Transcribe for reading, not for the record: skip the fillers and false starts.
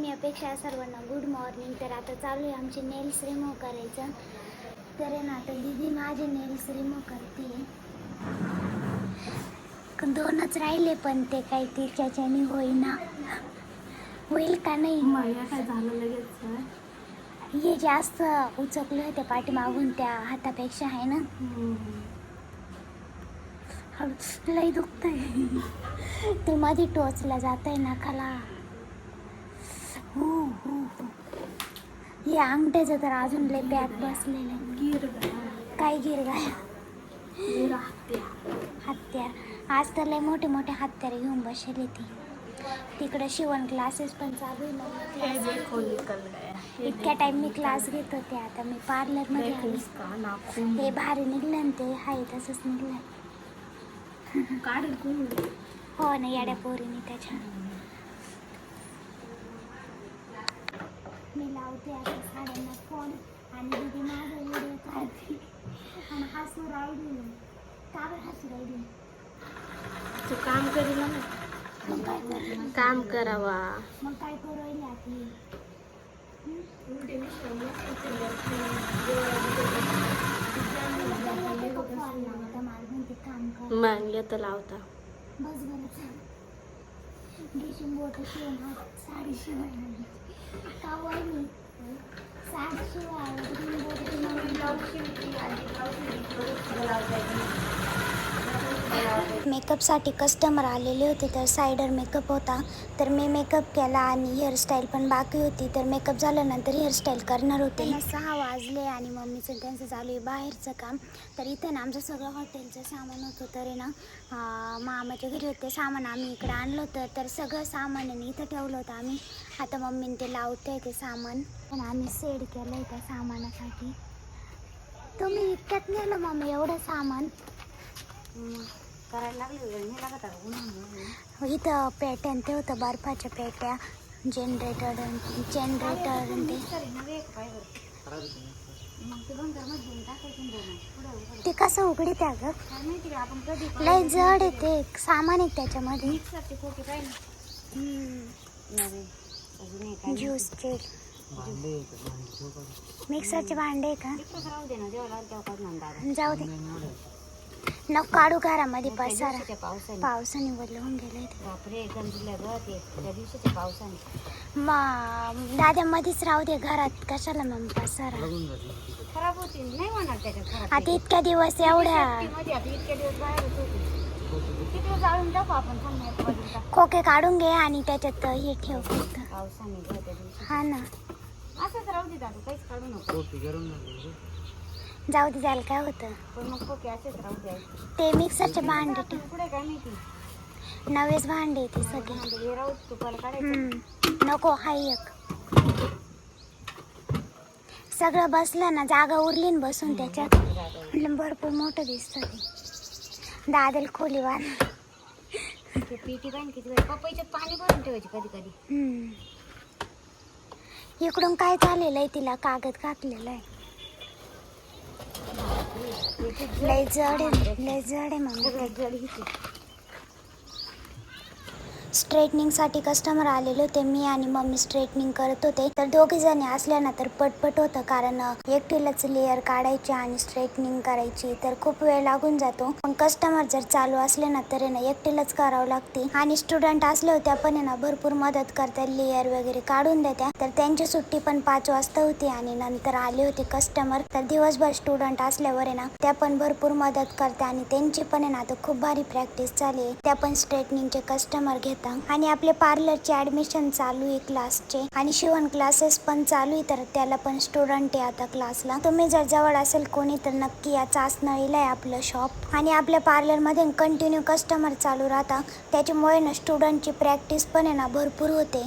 मी अपेक्षा सर्वांना good morning. तर आता चालू आहे आमचे नेल्स रिमूव्ह करायचं. तर आहे ना आता दीदी माझे नेल्स रिमूव्ह करते. दोनच राहिले पण ते काही तिच्याच्याने होईना. होईल का नाही? काय झालं लगेच? हे जास्त उचकले होते पाठीमागून त्या हातापेक्षा आहे ना. लई दुखतंय ते मध्ये टोचला जात आहे नाकाला. हे अंगठ्याचं तर अजून लय बॅग बसलेलं. काय गिरगाय हत्यार. आज तर लय मोठे मोठे हत्यार घेऊन बसले ती. तिकडं शिवण क्लासेस पण चालू आहे. इतक्या टाइम मी क्लास घेत होते. आता मी पार्लरमध्ये आले. हे भारी निघलं ना ते हाय तसंच निघलं. हो ना येड्या पोरीने त्याच्या. मी लावते आता साड्यांना फोन आणि दीदी माझा व्हिडिओ काढते आणि हसू राहिली. का बरं हसू राहिली? तू काम करील ना. मग काय करते? काम करावा. मग काय करू राहिली आपली? काम कर. मग येतं लावता. बस बरं घेशील बोट शिवून साडी शिवायला का वळली साडी मेकअपसाठी कस्टमर आलेले होते. तर सायडर मेकअप होता तर मी मेकअप केला आणि हेअरस्टाईल पण बाकी होती. तर मेकअप झाल्यानंतर हेअरस्टाईल करणार होते. 6 वाजले आणि मम्मीचं त्यांचं चालू आहे बाहेरचं काम. तर इथं ना आमचं सगळं हॉटेलचं सामान होतं. तर आहे ना मामाच्या घरी होते सामान आम्ही इकडे आणलं होतं. तर सगळं सामान इथं ठेवलं होतं आम्ही. आता मम्मीने ते लावते ते सामान पण आम्ही सेड केलं आहे त्या सामानासाठी. तुम्ही इतक्यात नेलं मम्मी एवढं सामान? करायला लागले इथं पेट्यान ते होतं बर्फाच्या पेट्या जनरेटर ते कसं उघडी त्या ग लय जड आहे ते सामान आहे त्याच्यामध्ये. ज्यूसचे मिक्सरचे भांडे आहे का? जाऊ दे नको काढू घरामध्ये पसारा. पावसाने बदलून गेले मग दादा मध्येच राहू दे घरात कशाला मग पसारा खराब होतील नाही होणार त्याच्यात. आता इतक्या दिवस एवढ्या जाळून टाकू आपण. खोके काढून घे आणि त्याच्यात हे ठेव फक्त. हा ना असंच राहू दे दादू काहीच काढू नको. जाऊ दे जायला काय होतं. पण मग खोके असेच राहू द्या. ते मिक्सरचे भांडे पुढे काय माहिती नवेच भांडे ते सगळे. राहू तुपाला काढायचं नको हाय एक सगळं बसलं ना जागा उरली ना बसून त्याच्यात. भरपूर मोठं दिसतं ते. दादाला खोली वाढ पीटी पाहिजे किती वेळ पपईच्यात पाणी भरून ठेवायचे कधी कधी. इकडून काय झालेलं आहे तिला कागद घातलेला आहे. लय जड आहे मग. स्ट्रेटनिंगसाठी कस्टमर आलेले होते. मी आणि मम्मी स्ट्रेटनिंग करत होते. तर दोघी जणी असल्या ना तर पटपट होतं कारण एकटीलाच लेअर काढायची आणि स्ट्रेटनिंग करायची तर खूप वेळ लागून जातो. पण कस्टमर जर चालू असले ना तर आहे ना एकटीलाच करावं लागते. आणि स्टुडंट असले होते पण आहे ना भरपूर मदत करतात लेअर वगैरे काढून देत्या. तर त्यांची सुट्टी पण 5 वाजता होती आणि नंतर आले होते कस्टमर. तर दिवसभर स्टुडंट असल्यावर आहे ना त्या पण भरपूर मदत करते आणि त्यांची पण आहे ना आता खूप भारी प्रॅक्टिस चालू आहे. त्या पण स्ट्रेटनिंगचे कस्टमर घेतात. आणि आपले पार्लरचे ऍडमिशन चालू आहे क्लासचे आणि शिवण क्लासेस पण चालू आहे. तर त्याला पण स्टुडंट आहे आता क्लासला. तुम्ही जर जवळ असेल कोणी तर नक्की या चासनळीला आहे आपलं शॉप. आणि आपल्या पार्लरमध्ये कंटिन्यू कस्टमर चालू राहतात त्याच्यामुळे ना स्टुडंटची प्रॅक्टिस पण आहे ना भरपूर होते.